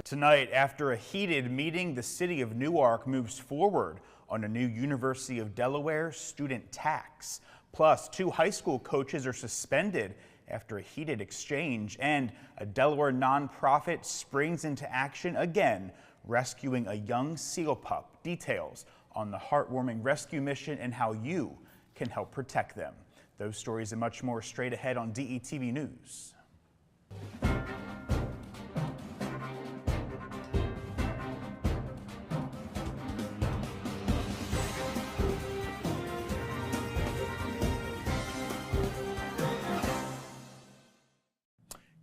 Tonight, after a heated meeting, the city of Newark moves forward on a new University of Delaware student tax. Plus, 2 high school coaches are suspended after a heated exchange, and a Delaware nonprofit springs into action again, rescuing a young seal pup. Details on the heartwarming rescue mission and how you can help protect them. Those stories and much more straight ahead on DETV News.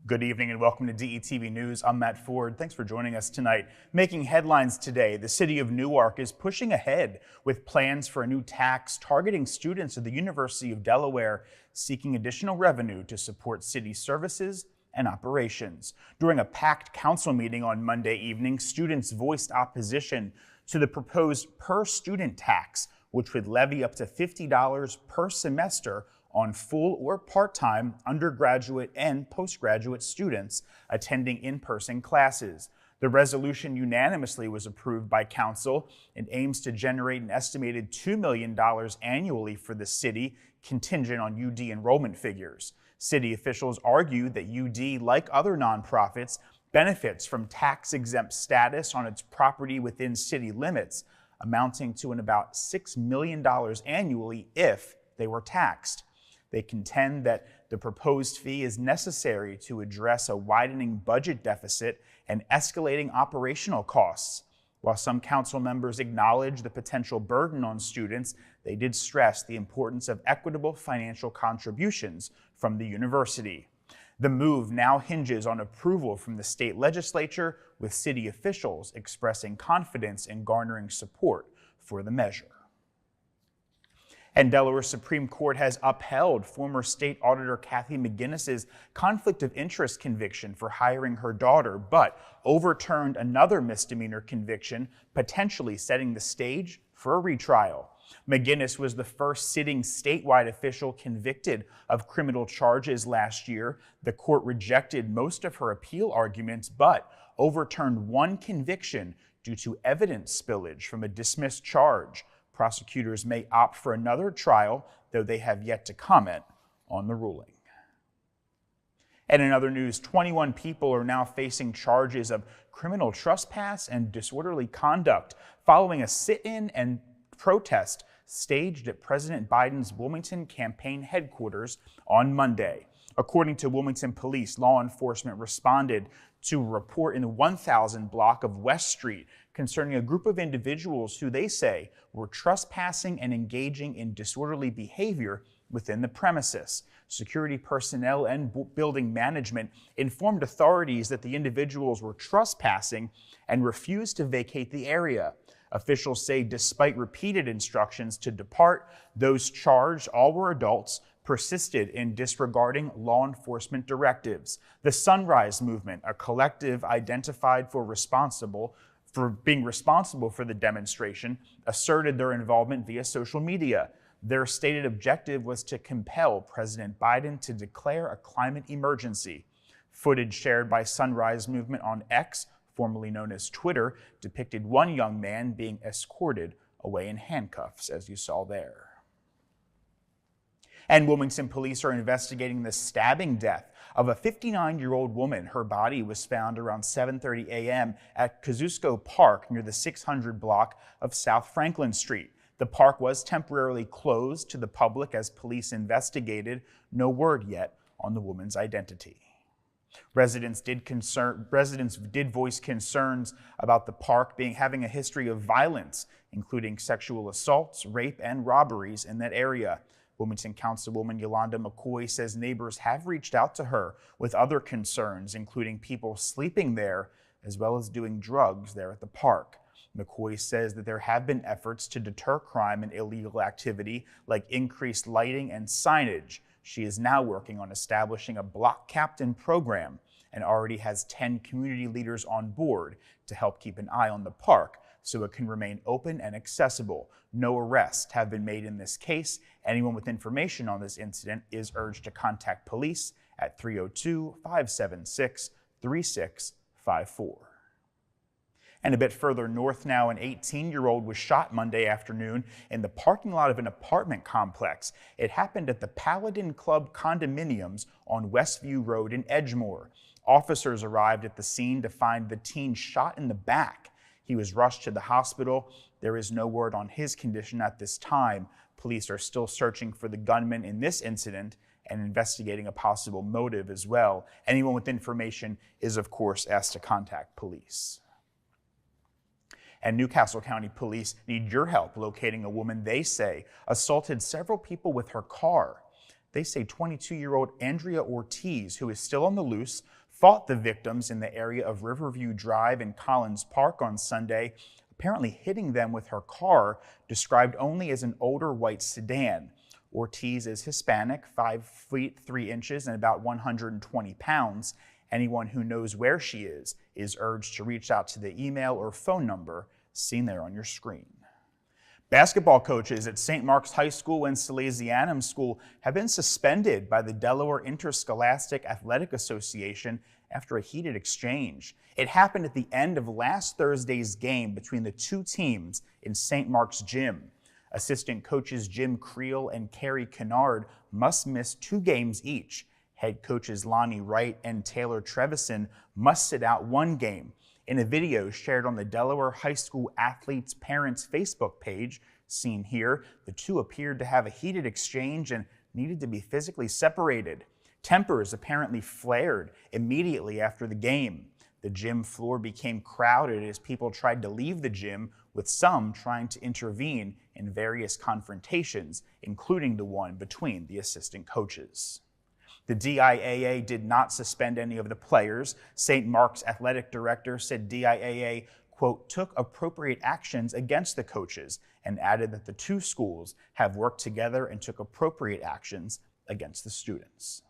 Good evening and welcome to DETV News. I'm Matt Ford. Thanks for joining us tonight. Making headlines today, the city of Newark is pushing ahead with plans for a new tax targeting students of the University of Delaware, seeking additional revenue to support city services and operations. During a packed council meeting on Monday evening, students voiced opposition to the proposed per-student tax, which would levy up to $50 per semester on full or part-time undergraduate and postgraduate students attending in-person classes. The resolution unanimously was approved by council and aims to generate an estimated $2 million annually for the city, contingent on UD enrollment figures. City officials argue that UD, like other nonprofits, benefits from tax-exempt status on its property within city limits, amounting to about $6 million annually if they were taxed. They contend that the proposed fee is necessary to address a widening budget deficit and escalating operational costs. While some council members acknowledge the potential burden on students, they did stress the importance of equitable financial contributions from the university. The move now hinges on approval from the state legislature, with city officials expressing confidence in garnering support for the measure. And Delaware Supreme Court has upheld former state auditor Kathy McGinnis's conflict of interest conviction for hiring her daughter, but overturned another misdemeanor conviction, potentially setting the stage for a retrial. McGinnis was the first sitting statewide official convicted of criminal charges last year. The court rejected most of her appeal arguments, but overturned one conviction due to evidence spillage from a dismissed charge. Prosecutors may opt for another trial, though they have yet to comment on the ruling. And in other news, 21 people are now facing charges of criminal trespass and disorderly conduct following a sit-in and protest staged at President Biden's Wilmington campaign headquarters on Monday. According to Wilmington police, law enforcement responded to a report in the 1000 block of West Street concerning a group of individuals who they say were trespassing and engaging in disorderly behavior within the premises. Security personnel and building management informed authorities that the individuals were trespassing and refused to vacate the area. Officials say despite repeated instructions to depart, those charged, all were adults, persisted in disregarding law enforcement directives. The Sunrise Movement, a collective identified for being responsible for the demonstration, asserted their involvement via social media. Their stated objective was to compel President Biden to declare a climate emergency. Footage shared by Sunrise Movement on X, formerly known as Twitter, depicted one young man being escorted away in handcuffs, as you saw there. And Wilmington police are investigating the stabbing death of a 59-year-old woman. Her body was found around 7:30 a.m. at Kosciuszko Park near the 600 block of South Franklin Street. The park was temporarily closed to the public as police investigated. No word yet on the woman's identity. Residents did voice concerns about the park having a history of violence, including sexual assaults, rape, and robberies in that area. Wilmington Councilwoman Yolanda McCoy says neighbors have reached out to her with other concerns, including people sleeping there as well as doing drugs there at the park. McCoy says that there have been efforts to deter crime and illegal activity, like increased lighting and signage. She is now working on establishing a block captain program and already has 10 community leaders on board to help keep an eye on the park so it can remain open and accessible. No arrests have been made in this case. Anyone with information on this incident is urged to contact police at 302-576-3654. And a bit further north now, an 18-year-old was shot Monday afternoon in the parking lot of an apartment complex. It happened at the Paladin Club condominiums on Westview Road in Edgemoor. Officers arrived at the scene to find the teen shot in the back. He was rushed to the hospital. There is no word on his condition at this time. Police are still searching for the gunman in this incident and investigating a possible motive as well. Anyone with information is, of course, asked to contact police. And Newcastle County Police need your help locating a woman they say assaulted several people with her car. They say 22-year-old Andrea Ortiz, who is still on the loose, fought the victims in the area of Riverview Drive and Collins Park on Sunday, apparently hitting them with her car, described only as an older white sedan. Ortiz is Hispanic, 5 feet 3 inches and about 120 pounds. Anyone who knows where she is urged to reach out to the email or phone number seen there on your screen. Basketball coaches at St. Mark's High School and Salesianum School have been suspended by the Delaware Interscholastic Athletic Association after a heated exchange. It happened at the end of last Thursday's game between the two teams in St. Mark's gym. Assistant coaches Jim Creel and Kerry Kennard must miss 2 games each. Head coaches Lonnie Wright and Taylor Trevison must sit out 1 game. In a video shared on the Delaware High School Athletes Parents Facebook page, seen here, the two appeared to have a heated exchange and needed to be physically separated. Tempers apparently flared immediately after the game. The gym floor became crowded as people tried to leave the gym, with some trying to intervene in various confrontations, including the one between the assistant coaches. The DIAA did not suspend any of the players. St. Mark's athletic director said DIAA, quote, took appropriate actions against the coaches and added that the two schools have worked together and took appropriate actions against the students.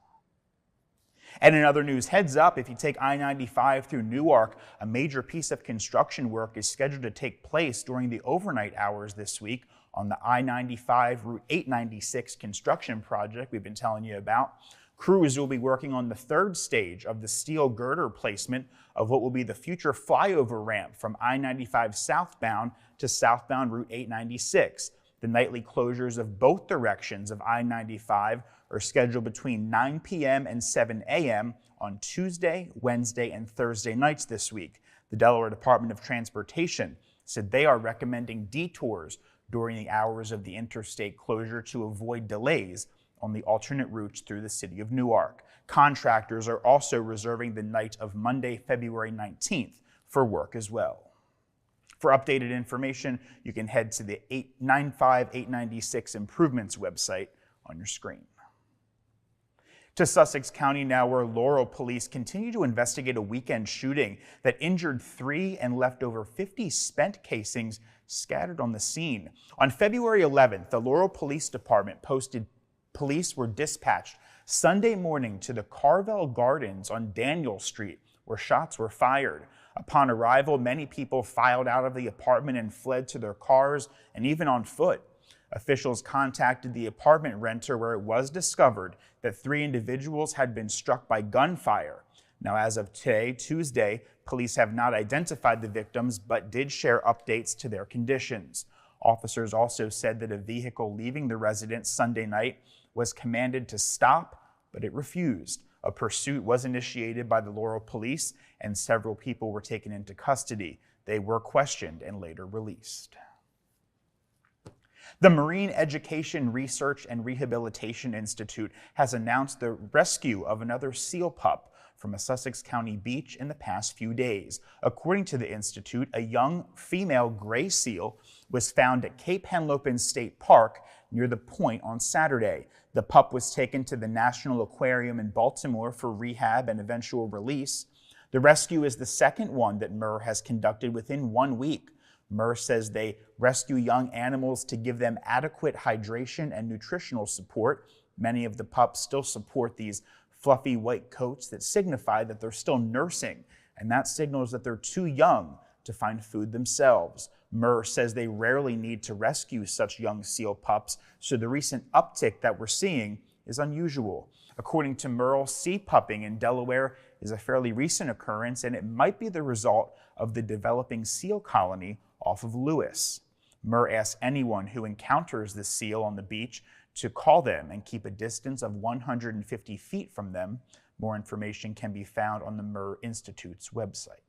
And in other news, heads up, if you take I-95 through Newark, a major piece of construction work is scheduled to take place during the overnight hours this week on the I-95 Route 896 construction project we've been telling you about. Crews will be working on the 3rd stage of the steel girder placement of what will be the future flyover ramp from I-95 southbound to southbound Route 896. The nightly closures of both directions of I-95 are scheduled between 9 p.m. and 7 a.m. on Tuesday, Wednesday, and Thursday nights this week. The Delaware Department of Transportation said they are recommending detours during the hours of the interstate closure to avoid delays on the alternate routes through the city of Newark. Contractors are also reserving the night of Monday, February 19th for work as well. For updated information, you can head to the 895-896 Improvements website on your screen. To Sussex County now, where Laurel police continue to investigate a weekend shooting that injured 3 and left over 50 spent casings scattered on the scene. On February 11th, the Laurel Police Department posted police were dispatched Sunday morning to the Carvel Gardens on Daniel Street, where shots were fired. Upon arrival, many people filed out of the apartment and fled to their cars and even on foot. Officials contacted the apartment renter, where it was discovered that 3 individuals had been struck by gunfire. Now, as of today, Tuesday, police have not identified the victims but did share updates to their conditions. Officers also said that a vehicle leaving the residence Sunday night was commanded to stop, but it refused. A pursuit was initiated by the Laurel police, and several people were taken into custody. They were questioned and later released. The Marine Education Research and Rehabilitation Institute has announced the rescue of another seal pup from a Sussex County beach in the past few days. According to the institute, a young female gray seal was found at Cape Henlopen State Park near the point on Saturday. The pup was taken to the National Aquarium in Baltimore for rehab and eventual release. The rescue is the second one that MER has conducted within 1 week. MER says they rescue young animals to give them adequate hydration and nutritional support. Many of the pups still support these fluffy white coats that signify that they're still nursing, and that signals that they're too young to find food themselves. MER says they rarely need to rescue such young seal pups, so the recent uptick that we're seeing is unusual. According to Merle, sea pupping in Delaware is a fairly recent occurrence, and it might be the result of the developing seal colony off of Lewis. Murr asks anyone who encounters the seal on the beach to call them and keep a distance of 150 feet from them. More information can be found on the Murr Institute's website.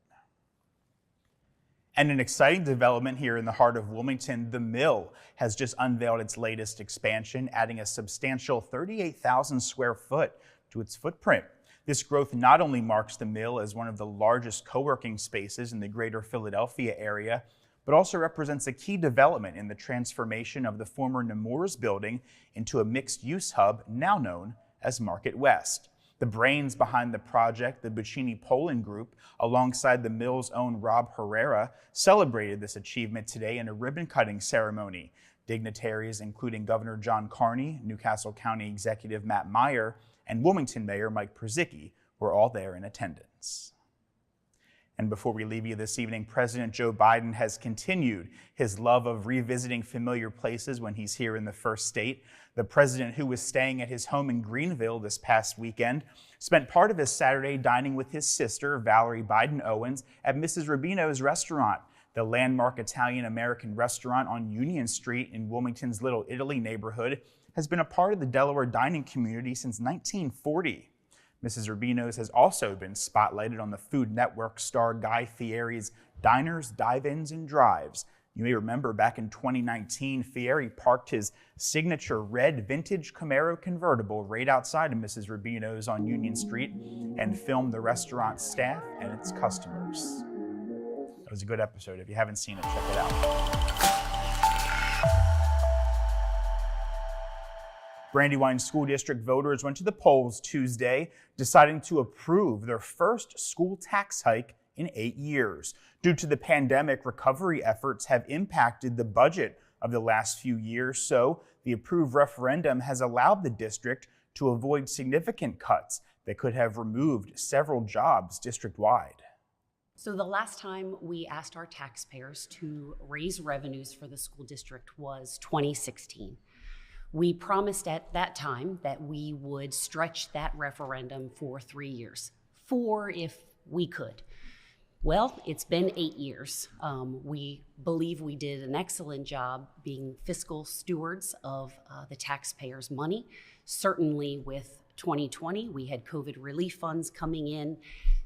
And an exciting development here in the heart of Wilmington, the Mill has just unveiled its latest expansion, adding a substantial 38,000 square foot to its footprint. This growth not only marks the Mill as one of the largest co-working spaces in the greater Philadelphia area, but also represents a key development in the transformation of the former Nemours building into a mixed-use hub now known as Market West. The brains behind the project, the Buccini Poland Group, alongside the Mill's own Rob Herrera, celebrated this achievement today in a ribbon-cutting ceremony. Dignitaries including Governor John Carney, Newcastle County Executive Matt Meyer, and Wilmington Mayor Mike Przicki were all there in attendance. And before we leave you this evening, President Joe Biden has continued his love of revisiting familiar places when he's here in the first state. The president, who was staying at his home in Greenville this past weekend, spent part of his Saturday dining with his sister, Valerie Biden Owens, at Mrs. Rubino's restaurant. The landmark Italian-American restaurant on Union Street in Wilmington's Little Italy neighborhood has been a part of the Delaware dining community since 1940. Mrs. Rubino's has also been spotlighted on the Food Network star Guy Fieri's Diners, Dive-Ins, and Drives. You may remember back in 2019, Fieri parked his signature red vintage Camaro convertible right outside of Mrs. Rubino's on Union Street and filmed the restaurant staff and its customers. That was a good episode. If you haven't seen it, check it out. Brandywine School District voters went to the polls Tuesday, deciding to approve their first school tax hike in 8 years. Due to the pandemic, recovery efforts have impacted the budget of the last few years, so the approved referendum has allowed the district to avoid significant cuts that could have removed several jobs district-wide. So the last time we asked our taxpayers to raise revenues for the school district was 2016. We promised at that time that we would stretch that referendum for 3 years, 4 if we could. Well, it's been 8 years. We believe we did an excellent job being fiscal stewards of the taxpayers' money. Certainly with 2020, we had COVID relief funds coming in.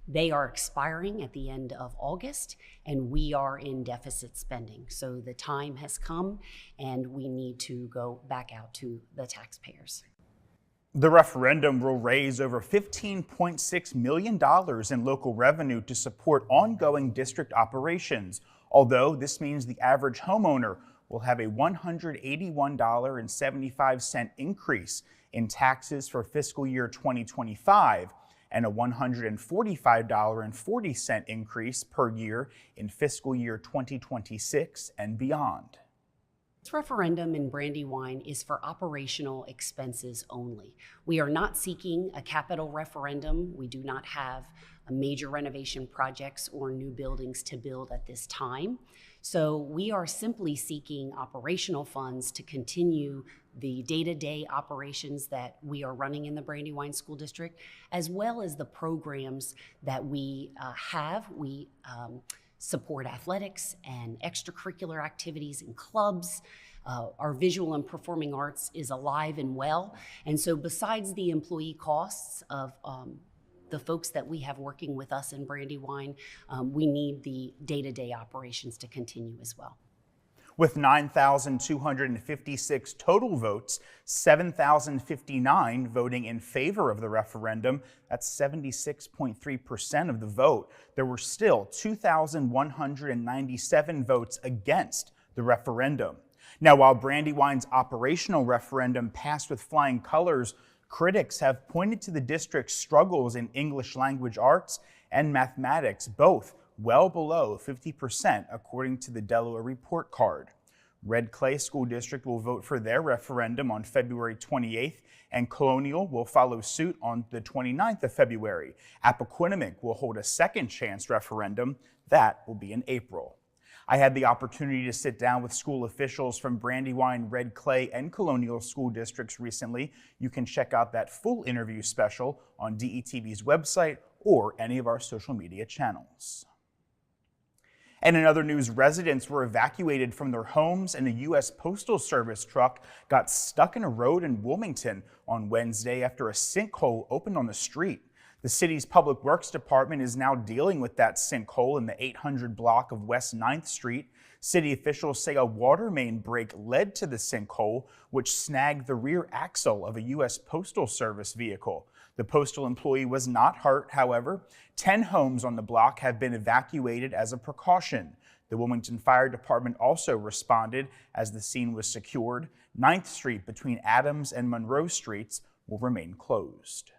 They are expiring at the end of August, and we are in deficit spending. So the time has come, and we need to go back out to the taxpayers. The referendum will raise over $15.6 million in local revenue to support ongoing district operations, although this means the average homeowner will have a $181.75 increase in taxes for fiscal year 2025 and a $145.40 increase per year in fiscal year 2026 and beyond. This referendum in Brandywine is for operational expenses only. We are not seeking a capital referendum. We do not have major renovation projects or new buildings to build at this time. So we are simply seeking operational funds to continue the day-to-day operations that we are running in the Brandywine School District, as well as the programs that we have. We support athletics and extracurricular activities and clubs. Our visual and performing arts is alive and well. And so besides the employee costs of the folks that we have working with us in Brandywine, we need the day-to-day operations to continue as well. With 9,256 total votes, 7,059 voting in favor of the referendum, that's 76.3% of the vote, there were still 2,197 votes against the referendum. Now, while Brandywine's operational referendum passed with flying colors, critics have pointed to the district's struggles in English language arts and mathematics, both well below 50%, according to the Delaware Report Card. Red Clay School District will vote for their referendum on February 28th, and Colonial will follow suit on the 29th of February. Appoquinimink will hold a second chance referendum. That will be in April. I had the opportunity to sit down with school officials from Brandywine, Red Clay, and Colonial school districts recently. You can check out that full interview special on DETV's website or any of our social media channels. And in other news, residents were evacuated from their homes and a U.S. Postal Service truck got stuck in a road in Wilmington on Wednesday after a sinkhole opened on the street. The city's Public Works Department is now dealing with that sinkhole in the 800 block of West 9th Street. City officials say a water main break led to the sinkhole, which snagged the rear axle of a U.S. Postal Service vehicle. The postal employee was not hurt, however. 10 homes on the block have been evacuated as a precaution. The Wilmington Fire Department also responded as the scene was secured. 9th Street between Adams and Monroe Streets will remain closed.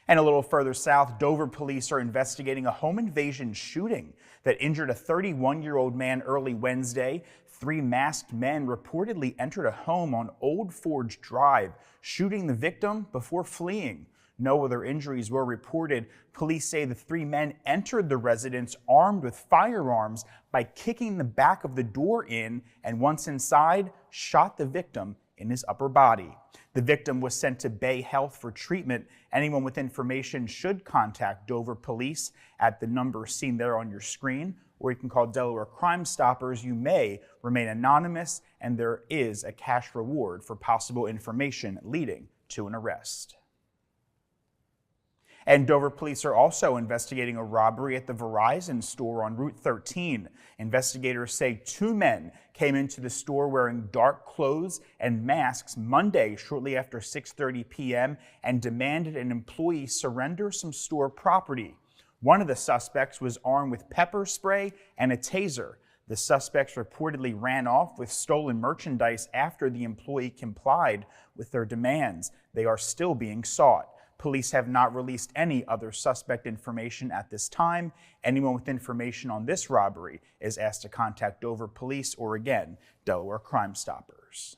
And a little further south, Dover police are investigating a home invasion shooting that injured a 31-year-old man early Wednesday. 3 masked men reportedly entered a home on Old Forge Drive, shooting the victim before fleeing. No other injuries were reported. Police say the 3 men entered the residence armed with firearms by kicking the back of the door in, and once inside, shot the victim in his upper body. The victim was sent to Bay Health for treatment. Anyone with information should contact Dover Police at the number seen there on your screen, or you can call Delaware Crime Stoppers. You may remain anonymous, and there is a cash reward for possible information leading to an arrest. And Dover police are also investigating a robbery at the Verizon store on Route 13. Investigators say 2 men came into the store wearing dark clothes and masks Monday shortly after 6:30 p.m. and demanded an employee surrender some store property. One of the suspects was armed with pepper spray and a taser. The suspects reportedly ran off with stolen merchandise after the employee complied with their demands. They are still being sought. Police have not released any other suspect information at this time. Anyone with information on this robbery is asked to contact Dover Police or, again, Delaware Crime Stoppers.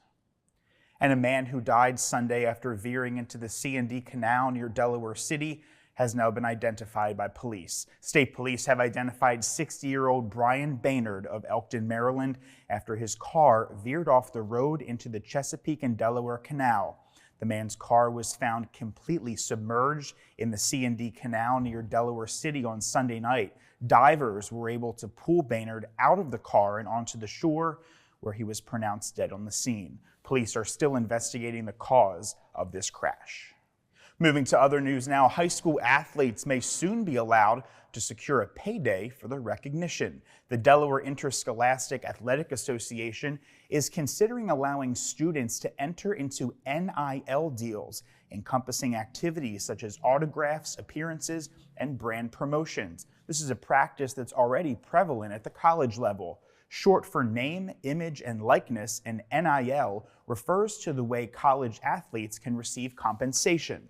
And a man who died Sunday after veering into the C&D Canal near Delaware City has now been identified by police. State police have identified 60-year-old Brian Baynard of Elkton, Maryland, after his car veered off the road into the Chesapeake and Delaware Canal. The man's car was found completely submerged in the C&D Canal near Delaware City on Sunday night. Divers were able to pull Baynard out of the car and onto the shore, where he was pronounced dead on the scene. Police are still investigating the cause of this crash. Moving to other news now, high school athletes may soon be allowed to secure a payday for their recognition. The Delaware Interscholastic Athletic Association is considering allowing students to enter into NIL deals encompassing activities such as autographs, appearances, and brand promotions. This is a practice that's already prevalent at the college level. Short for name, image, and likeness, and NIL refers to the way college athletes can receive compensation.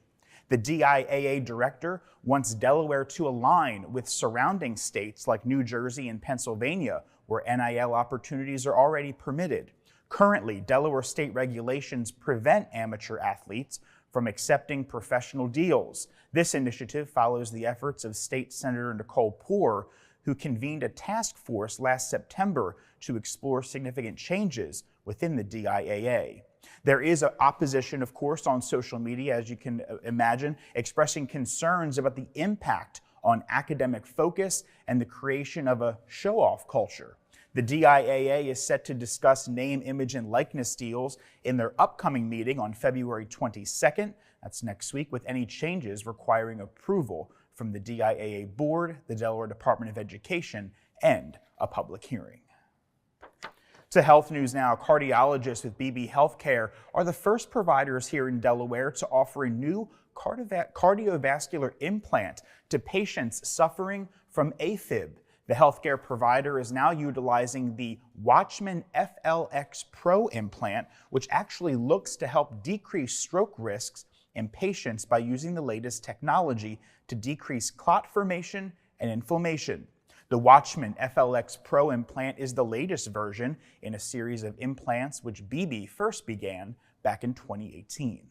The DIAA director wants Delaware to align with surrounding states like New Jersey and Pennsylvania, where NIL opportunities are already permitted. Currently, Delaware state regulations prevent amateur athletes from accepting professional deals. This initiative follows the efforts of State Senator Nicole Poore, who convened a task force last September to explore significant changes within the DIAA. There is opposition, of course, on social media, as you can imagine, expressing concerns about the impact on academic focus and the creation of a show-off culture. The DIAA is set to discuss name, image, and likeness deals in their upcoming meeting on February 22nd. That's next week, with any changes requiring approval from the DIAA Board, the Delaware Department of Education, and a public hearing. To health news now, cardiologists with BB Healthcare are the first providers here in Delaware to offer a new cardiovascular implant to patients suffering from AFib. The healthcare provider is now utilizing the Watchman FLX Pro implant, which actually looks to help decrease stroke risks in patients by using the latest technology to decrease clot formation and inflammation. The Watchman FLX Pro implant is the latest version in a series of implants which BB first began back in 2018.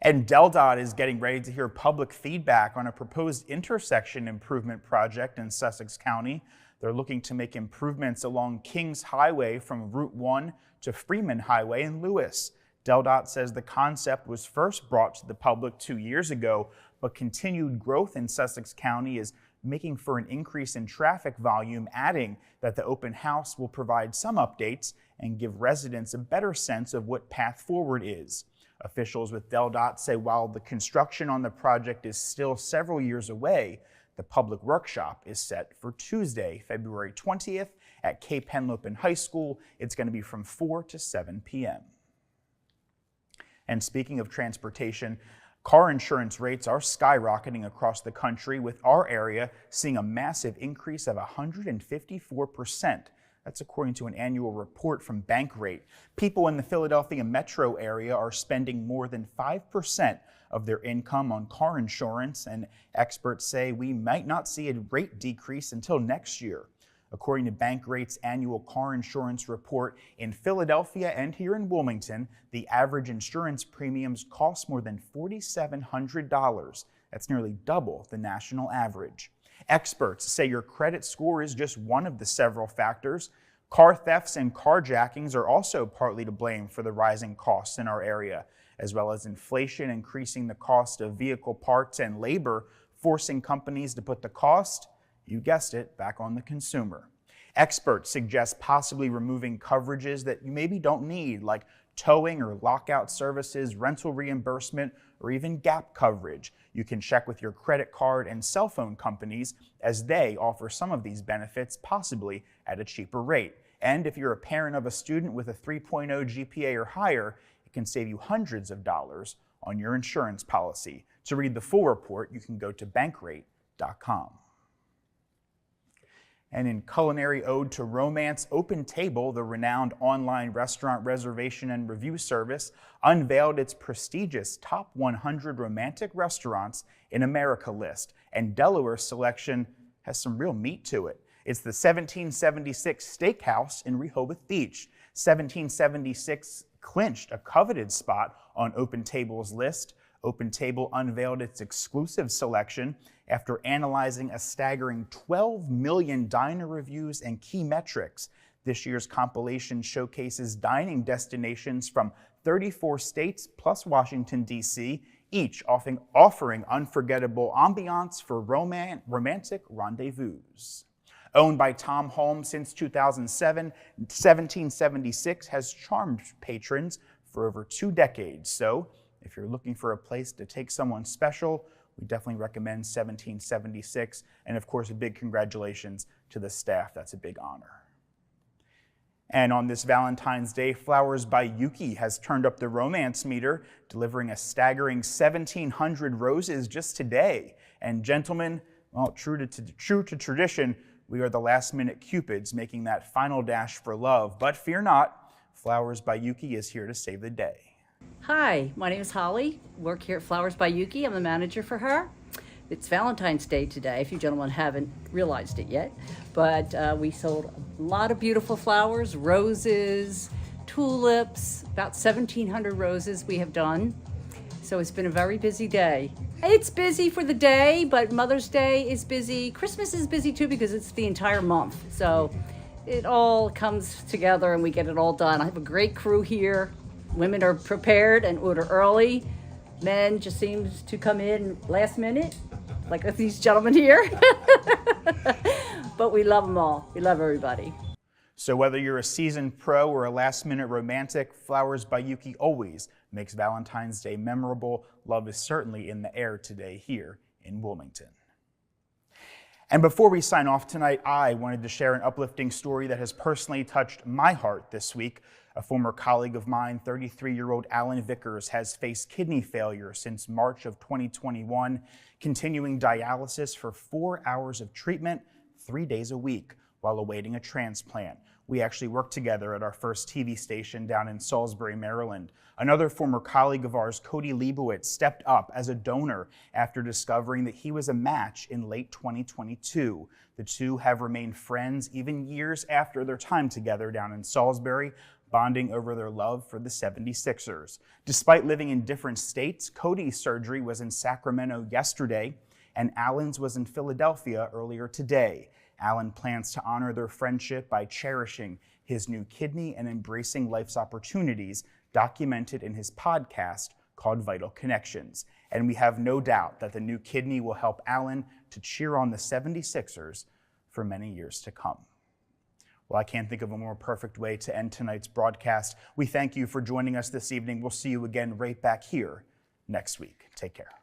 And DelDOT is getting ready to hear public feedback on a proposed intersection improvement project in Sussex County. They're looking to make improvements along Kings Highway from Route 1 to Freeman Highway in Lewis. DelDOT says the concept was first brought to the public 2 years ago, but continued growth in Sussex County is making for an increase in traffic volume, adding that the open house will provide some updates and give residents a better sense of what path forward is. Officials with DelDOT say while the construction on the project is still several years away, the public workshop is set for Tuesday, February 20th at Cape Henlopen High School. It's going to be from 4 to 7 p.m. And speaking of transportation, car insurance rates are skyrocketing across the country, with our area seeing a massive increase of 154%. That's according to an annual report from Bankrate. People in the Philadelphia metro area are spending more than 5% of their income on car insurance, and experts say we might not see a rate decrease until next year. According to Bankrate's annual car insurance report, in Philadelphia and here in Wilmington, the average insurance premiums cost more than $4,700. That's nearly double the national average. Experts say your credit score is just one of the several factors. Car thefts and carjackings are also partly to blame for the rising costs in our area, as well as inflation increasing the cost of vehicle parts and labor, forcing companies to put the cost, you guessed it, back on the consumer. Experts suggest possibly removing coverages that you maybe don't need, like towing or lockout services, rental reimbursement, or even gap coverage. You can check with your credit card and cell phone companies, as they offer some of these benefits, possibly at a cheaper rate. And if you're a parent of a student with a 3.0 GPA or higher, it can save you hundreds of dollars on your insurance policy. To read the full report, you can go to bankrate.com. And in culinary ode to romance, Open Table, the renowned online restaurant reservation and review service, unveiled its prestigious Top 100 Romantic Restaurants in America list. And Delaware's selection has some real meat to it. It's the 1776 Steakhouse in Rehoboth Beach. 1776 clinched a coveted spot on Open Table's list. Open Table unveiled its exclusive selection after analyzing a staggering 12 million diner reviews and key metrics. This year's compilation showcases dining destinations from 34 states plus Washington, D.C., each offering unforgettable ambiance for romantic rendezvous. Owned by Tom Holmes since 2007, 1776 has charmed patrons for over 2 decades. So, if you're looking for a place to take someone special, we definitely recommend 1776. And of course, a big congratulations to the staff. That's a big honor. And on this Valentine's Day, Flowers by Yuki has turned up the romance meter, delivering a staggering 1,700 roses just today. And gentlemen, well, true to tradition, we are the last-minute Cupids making that final dash for love. But fear not, Flowers by Yuki is here to save the day. Hi, my name is Holly. Work here at Flowers by Yuki. I'm the manager for her. It's Valentine's Day today, if you gentlemen haven't realized it yet. But we sold a lot of beautiful flowers, roses, tulips, about 1,700 roses we have done. So it's been a very busy day. It's busy for the day, but Mother's Day is busy. Christmas is busy too because it's the entire month. So it all comes together and we get it all done. I have a great crew here. Women are prepared and order early. Men just seems to come in last minute, like these gentlemen here. But we love them all. We love everybody. So whether you're a seasoned pro or a last-minute romantic, Flowers by Yuki always makes Valentine's Day memorable. Love is certainly in the air today here in Wilmington. And before we sign off tonight, I wanted to share an uplifting story that has personally touched my heart this week. A former colleague of mine, 33-year-old Alan Vickers, has faced kidney failure since March of 2021, continuing dialysis for 4 hours of treatment, 3 days a week, while awaiting a transplant. We actually worked together at our first TV station down in Salisbury, Maryland. Another former colleague of ours, Cody Leibowitz, stepped up as a donor after discovering that he was a match in late 2022. The two have remained friends even years after their time together down in Salisbury, bonding over their love for the 76ers. Despite living in different states, Cody's surgery was in Sacramento yesterday. and Allen's was in Philadelphia earlier today. Allen plans to honor their friendship by cherishing his new kidney and embracing life's opportunities, documented in his podcast called Vital Connections. And we have no doubt that the new kidney will help Allen to cheer on the 76ers for many years to come. Well, I can't think of a more perfect way to end tonight's broadcast. We thank you for joining us this evening. We'll see you again right back here next week. Take care.